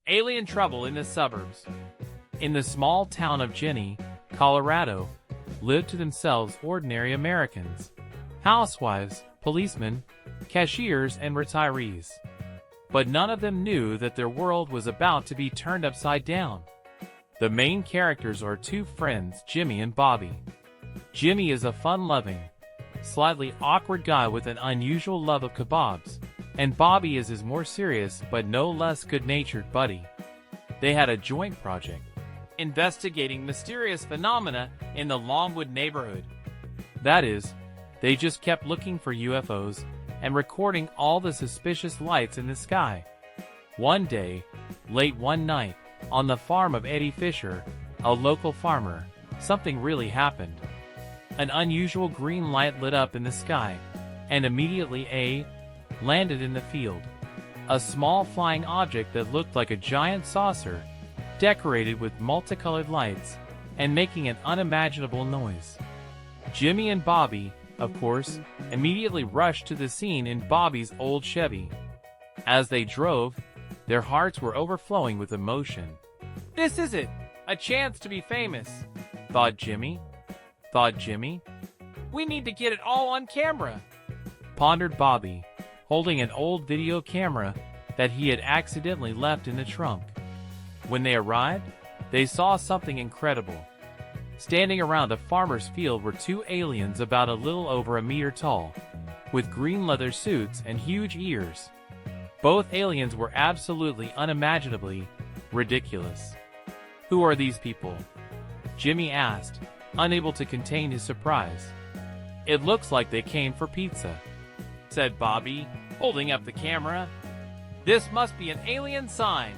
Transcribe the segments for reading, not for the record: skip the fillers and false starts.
Alien trouble in the suburbs. In the small town of Jenny, Colorado, lived to themselves ordinary Americans. Housewives, policemen, cashiers, and retirees. But none of them knew that their world was about to be turned upside down. The main characters are two friends, Jimmy and Bobby. Jimmy is a fun-loving, slightly awkward guy with an unusual love of kebabs, and Bobby is his more serious but no less good-natured buddy. They had a joint project, investigating mysterious phenomena in the Longwood neighborhood. That is, they just kept looking for UFOs and recording all the suspicious lights in the sky. One day, late one night, on the farm of Eddie Fisher, a local farmer, something really happened. An unusual green light lit up in the sky, and immediately landed in the field. A small flying object that looked like a giant saucer, decorated with multicolored lights, and making an unimaginable noise. Jimmy and Bobby, of course, immediately rushed to the scene in Bobby's old Chevy. As they drove, their hearts were overflowing with emotion. "This is it! A chance to be famous!" thought Jimmy. "We need to get it all on camera!" pondered Bobby, holding an old video camera that he had accidentally left in the trunk. When they arrived, they saw something incredible. Standing around a farmer's field were two aliens about a little over a meter tall, with green leather suits and huge ears. Both aliens were absolutely unimaginably ridiculous. "Who are these people?" Jimmy asked, unable to contain his surprise. "It looks like they came for pizza," said Bobby, holding up the camera. "This must be an alien sign."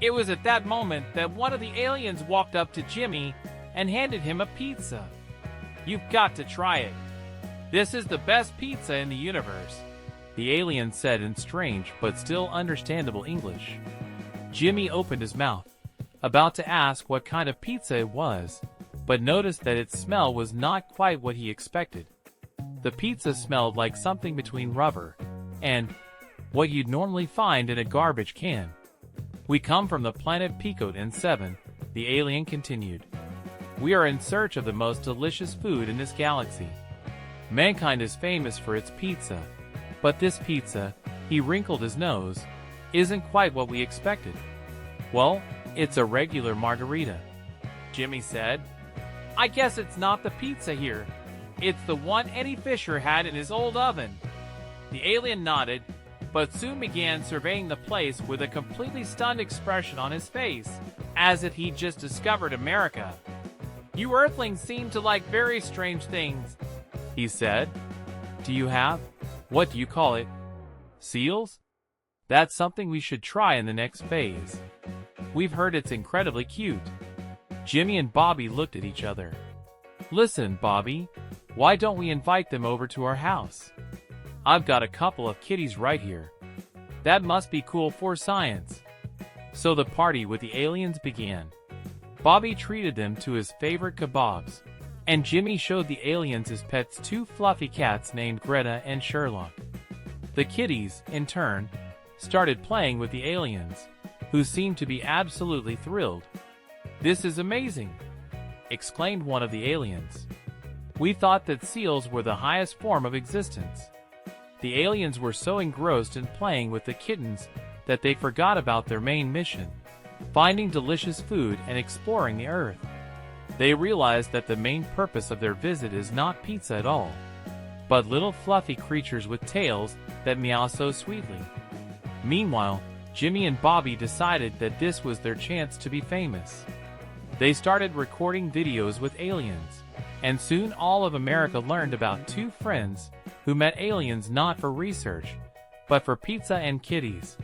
It was at that moment that one of the aliens walked up to Jimmy and handed him a pizza. "You've got to try it. This is the best pizza in the universe," the alien said in strange but still understandable English. Jimmy opened his mouth, about to ask what kind of pizza it was, but noticed that its smell was not quite what he expected. The pizza smelled like something between rubber and what you'd normally find in a garbage can. "We come from the planet Picot and 7, the alien continued. "We are in search of the most delicious food in this galaxy. Mankind is famous for its pizza, but this pizza," he wrinkled his nose, "isn't quite what we expected." "Well, it's a regular margarita," Jimmy said. "I guess it's not the pizza here. It's the one Eddie Fisher had in his old oven." The alien nodded, but soon began surveying the place with a completely stunned expression on his face, as if he'd just discovered America. "You Earthlings seem to like very strange things," he said. "Do you have, what do you call it, seals? That's something we should try in the next phase. We've heard it's incredibly cute." Jimmy and Bobby looked at each other. "Listen, Bobby, why don't we invite them over to our house? I've got a couple of kitties right here. That must be cool for science." So the party with the aliens began. Bobby treated them to his favorite kebabs, and Jimmy showed the aliens his pets, two fluffy cats named Greta and Sherlock. The kitties, in turn, started playing with the aliens, who seemed to be absolutely thrilled. "This is amazing!" exclaimed one of the aliens. "We thought that seals were the highest form of existence." The aliens were so engrossed in playing with the kittens that they forgot about their main mission, finding delicious food and exploring the Earth. They realized that the main purpose of their visit is not pizza at all, but little fluffy creatures with tails that meow so sweetly. Meanwhile, Jimmy and Bobby decided that this was their chance to be famous. They started recording videos with aliens, and soon all of America learned about two friends who met aliens not for research, but for pizza and kitties.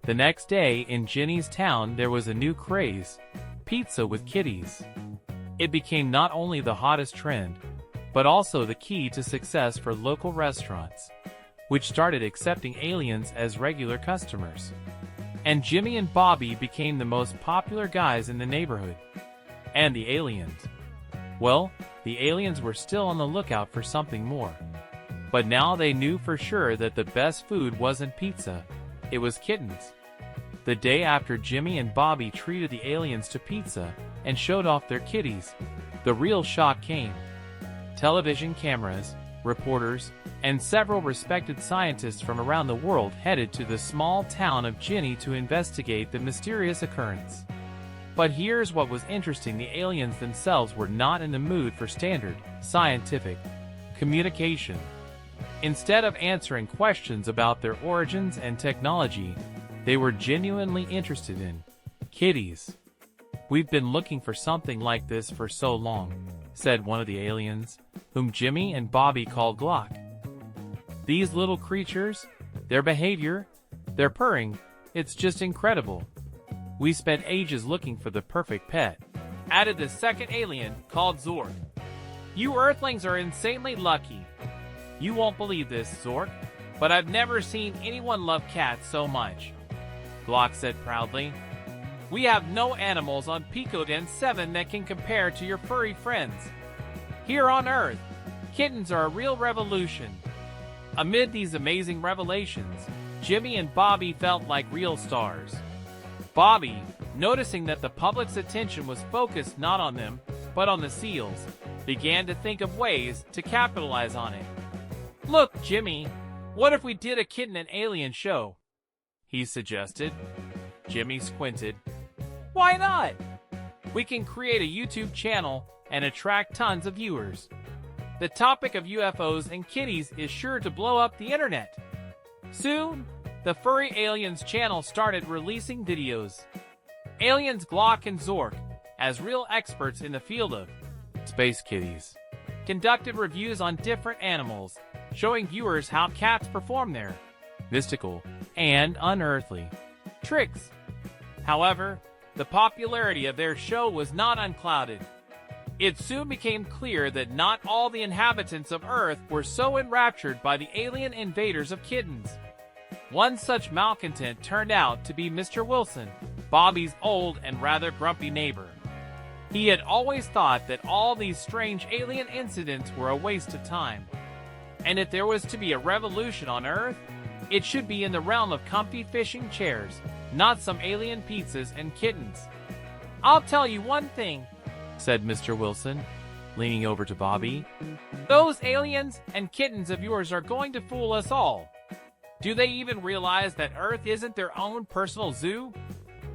The next day in Jenny's town there was a new craze: pizza with kitties. It became not only the hottest trend, but also the key to success for local restaurants, which started accepting aliens as regular customers. And Jimmy and Bobby became the most popular guys in the neighborhood. And the aliens. Well, the aliens were still on the lookout for something more. But now they knew for sure that the best food wasn't pizza, it was kittens. The day after Jimmy and Bobby treated the aliens to pizza and showed off their kitties, the real shock came. Television cameras, reporters, and several respected scientists from around the world headed to the small town of Ginny to investigate the mysterious occurrence. But here's what was interesting: the aliens themselves were not in the mood for standard, scientific communication. Instead of answering questions about their origins and technology, they were genuinely interested in kitties. "We've been looking for something like this for so long," said one of the aliens, whom Jimmy and Bobby called Glock. "These little creatures, their behavior, their purring, it's just incredible. We spent ages looking for the perfect pet," added the second alien, called Zork. "You Earthlings are insanely lucky. You won't believe this, Zork, but I've never seen anyone love cats so much," Glock said proudly. "We have no animals on Picoden 7 that can compare to your furry friends. Here on Earth, kittens are a real revolution." Amid these amazing revelations, Jimmy and Bobby felt like real stars. Bobby, noticing that the public's attention was focused not on them, but on the seals, began to think of ways to capitalize on it. "Look, Jimmy, what if we did a Kitten and Alien show?" he suggested. Jimmy squinted. "Why not? We can create a YouTube channel and attract tons of viewers. The topic of UFOs and kitties is sure to blow up the internet." Soon, the Furry Aliens channel started releasing videos. Aliens Glock and Zork, as real experts in the field of space kitties, conducted reviews on different animals, showing viewers how cats perform their mystical and unearthly tricks. However, the popularity of their show was not unclouded. It soon became clear that not all the inhabitants of Earth were so enraptured by the alien invaders of kittens. One such malcontent turned out to be Mr. Wilson, Bobby's old and rather grumpy neighbor. He had always thought that all these strange alien incidents were a waste of time. And if there was to be a revolution on Earth, it should be in the realm of comfy fishing chairs, not some alien pizzas and kittens. "I'll tell you one thing," said Mr. Wilson, leaning over to Bobby. "Those aliens and kittens of yours are going to fool us all. Do they even realize that Earth isn't their own personal zoo?"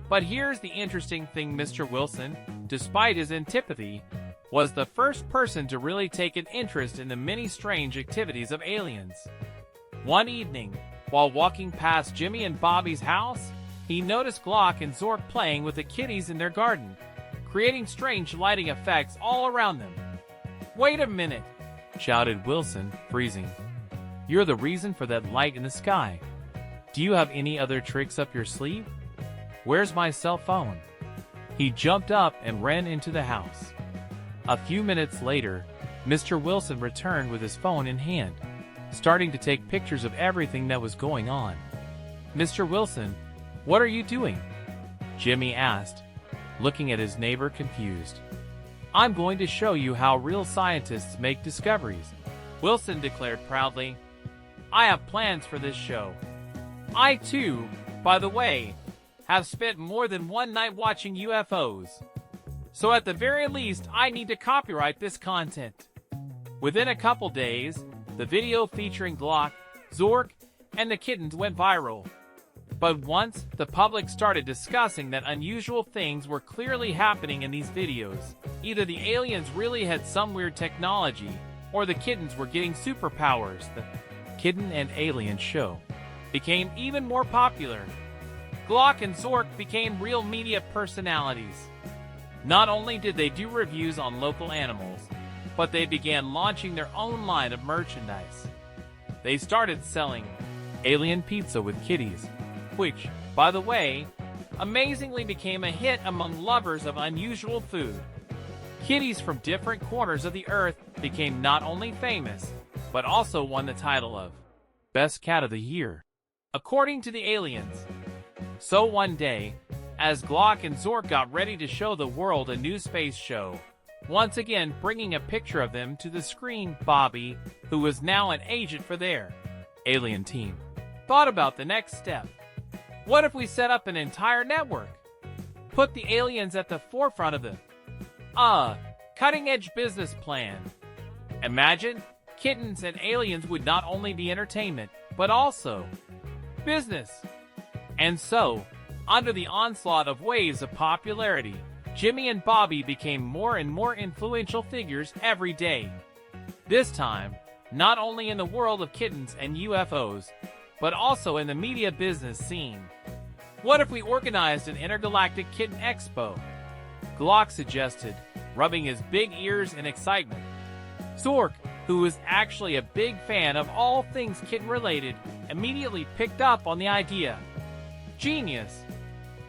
But here's the interesting thing: Mr. Wilson, despite his antipathy, was the first person to really take an interest in the many strange activities of aliens. One evening, while walking past Jimmy and Bobby's house, he noticed Glock and Zork playing with the kitties in their garden, creating strange lighting effects all around them. "Wait a minute!" shouted Wilson, freezing. "You're the reason for that light in the sky. Do you have any other tricks up your sleeve? Where's my cell phone?" He jumped up and ran into the house. A few minutes later, Mr. Wilson returned with his phone in hand, starting to take pictures of everything that was going on. "Mr. Wilson, what are you doing?" Jimmy asked, looking at his neighbor confused. "I'm going to show you how real scientists make discoveries," Wilson declared proudly. "I have plans for this show. I too, by the way, have spent more than one night watching UFOs. So at the very least, I need to copyright this content." Within a couple days, the video featuring Glock, Zork, and the kittens went viral. But once the public started discussing that unusual things were clearly happening in these videos, either the aliens really had some weird technology, or the kittens were getting superpowers, the Kitten and Aliens show became even more popular. Glock and Zork became real media personalities. Not only did they do reviews on local animals, but they began launching their own line of merchandise. They started selling alien pizza with kitties, which, by the way, amazingly became a hit among lovers of unusual food. Kitties from different corners of the Earth became not only famous, but also won the title of Best Cat of the Year, according to the aliens. So one day, as Glock and Zork got ready to show the world a new space show, once again bringing a picture of them to the screen, Bobby, who was now an agent for their alien team, thought about the next step. What if we set up an entire network? Put the aliens at the forefront of the cutting-edge business plan. Imagine, Kittens and Aliens would not only be entertainment, but also business. And so, under the onslaught of waves of popularity, Jimmy and Bobby became more and more influential figures every day. This time, not only in the world of kittens and UFOs, but also in the media business scene. What if we organized an intergalactic kitten expo? Glock suggested, rubbing his big ears in excitement. Zork, who was actually a big fan of all things kitten-related, immediately picked up on the idea. Genius!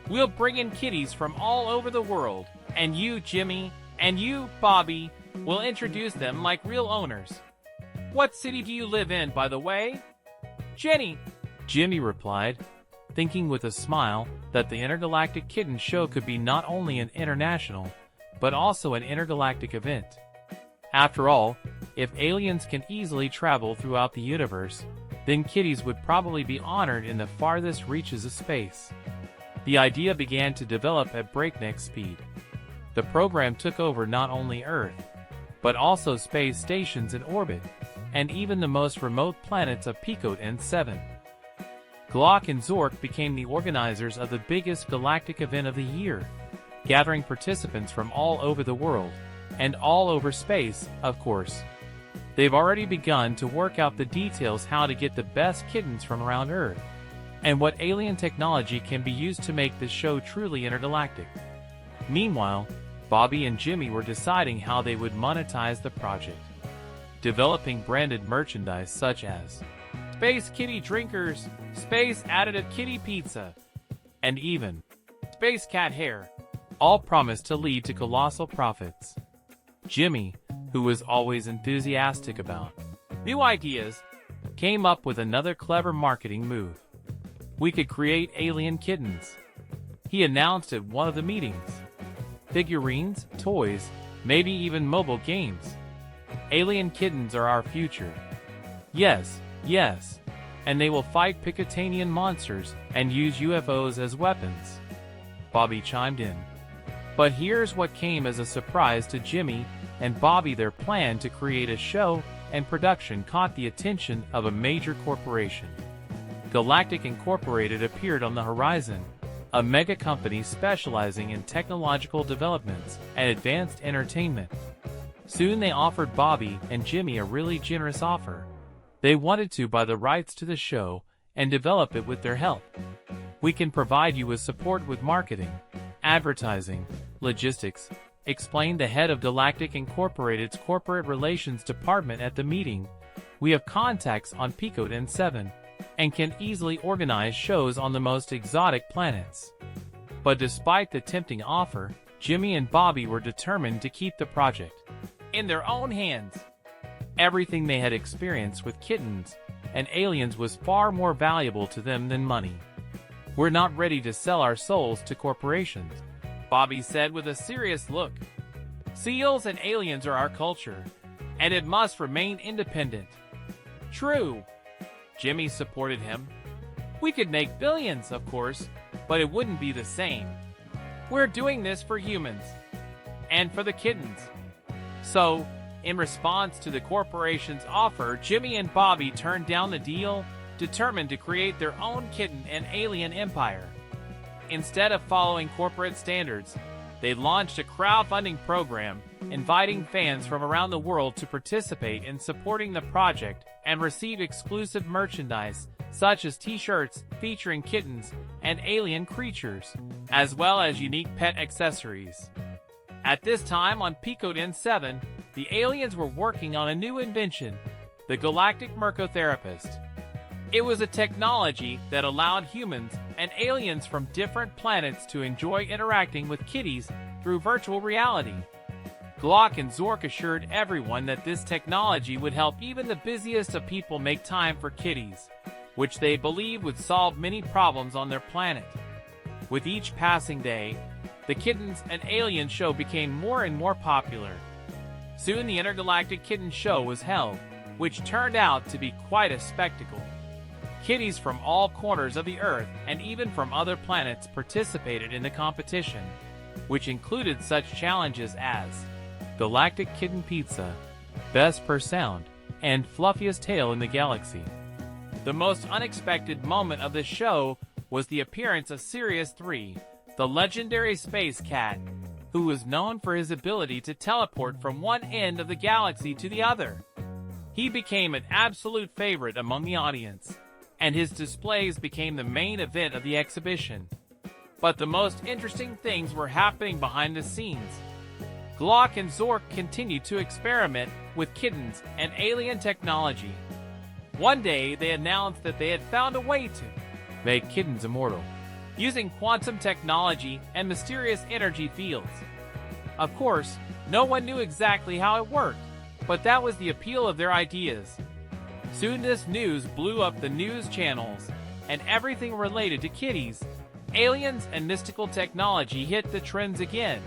We'll bring in kitties from all over the world, and you, Jimmy, and you, Bobby, will introduce them like real owners. What city do you live in, by the way? Jenny, Jimmy replied, thinking with a smile that the Intergalactic Kitten Show could be not only an international, but also an intergalactic event. After all, if aliens can easily travel throughout the universe, then kitties would probably be honored in the farthest reaches of space. The idea began to develop at breakneck speed. The program took over not only Earth, but also space stations in orbit, and even the most remote planets of Picote and 7. Glock and Zork became the organizers of the biggest galactic event of the year, gathering participants from all over the world, and all over space, of course. They've already begun to work out the details how to get the best kittens from around Earth, and what alien technology can be used to make this show truly intergalactic. Meanwhile, Bobby and Jimmy were deciding how they would monetize the project, developing branded merchandise such as Space Kitty Drinkers, Space Additive Kitty Pizza, and even Space Cat Hair, all promised to lead to colossal profits. Jimmy, who was always enthusiastic about new ideas, came up with another clever marketing move. We could create alien kittens, he announced at one of the meetings. Figurines, toys, maybe even mobile games. Alien kittens are our future. Yes, yes, and they will fight Picotanian monsters and use UFOs as weapons. Bobby chimed in. But here's what came as a surprise to Jimmy and Bobby. Their plan to create a show and production caught the attention of a major corporation. Galactic Incorporated appeared on the horizon, a mega company specializing in technological developments and advanced entertainment. Soon they offered Bobby and Jimmy a really generous offer. They wanted to buy the rights to the show and develop it with their help. We can provide you with support with marketing, advertising, logistics, explained the head of Galactic Incorporated's corporate relations department at the meeting. We have contacts on Picote and 7, and can easily organize shows on the most exotic planets. But despite the tempting offer, Jimmy and Bobby were determined to keep the project in their own hands. Everything they had experienced with kittens and aliens was far more valuable to them than money. We're not ready to sell our souls to corporations, Bobby said with a serious look. Seals and aliens are our culture, and it must remain independent. True. Jimmy supported him. We could make billions, of course, but it wouldn't be the same. We're doing this for humans, and for the kittens. So, in response to the corporation's offer, Jimmy and Bobby turned down the deal, determined to create their own kitten and alien empire. Instead of following corporate standards, they launched a crowdfunding program, inviting fans from around the world to participate in supporting the project and receive exclusive merchandise, such as t-shirts featuring kittens and alien creatures, as well as unique pet accessories. At this time on Picote N7, the aliens were working on a new invention, the Galactic Mercotherapist. It was a technology that allowed humans and aliens from different planets to enjoy interacting with kitties through virtual reality. Glock and Zork assured everyone that this technology would help even the busiest of people make time for kitties, which they believed would solve many problems on their planet. With each passing day, the Kittens and Aliens show became more and more popular. Soon the Intergalactic Kitten Show was held, which turned out to be quite a spectacle. Kitties from all corners of the Earth and even from other planets participated in the competition, which included such challenges as Galactic Kitten Pizza, Best Per Sound, and Fluffiest Tail in the Galaxy. The most unexpected moment of the show was the appearance of Sirius 3, the legendary space cat, who was known for his ability to teleport from one end of the galaxy to the other. He became an absolute favorite among the audience, and his displays became the main event of the exhibition. But the most interesting things were happening behind the scenes. Glock and Zork continued to experiment with kittens and alien technology. One day, they announced that they had found a way to make kittens immortal, using quantum technology and mysterious energy fields. Of course, no one knew exactly how it worked, but that was the appeal of their ideas. Soon this news blew up the news channels, and everything related to kitties, aliens, and mystical technology hit the trends again.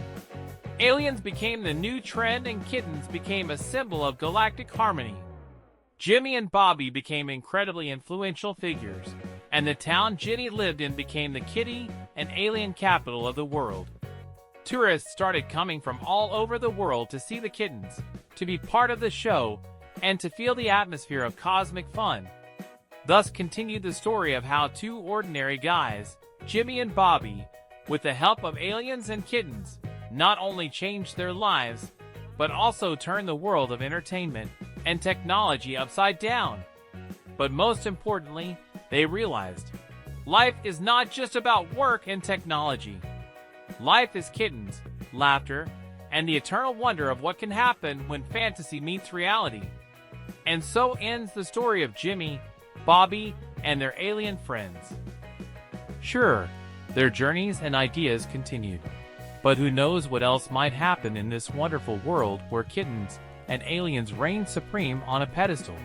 Aliens became the new trend and kittens became a symbol of galactic harmony. Jimmy and Bobby became incredibly influential figures, and the town Ginny lived in became the kitty and alien capital of the world. Tourists started coming from all over the world to see the kittens, to be part of the show, and to feel the atmosphere of cosmic fun. Thus continued the story of how two ordinary guys, Jimmy and Bobby, with the help of aliens and kittens, not only changed their lives, but also turned the world of entertainment and technology upside down. But most importantly, they realized, life is not just about work and technology. Life is kittens, laughter, and the eternal wonder of what can happen when fantasy meets reality. And so ends the story of Jimmy, Bobby, and their alien friends. Sure, their journeys and ideas continued, but who knows what else might happen in this wonderful world where kittens and aliens reign supreme on a pedestal.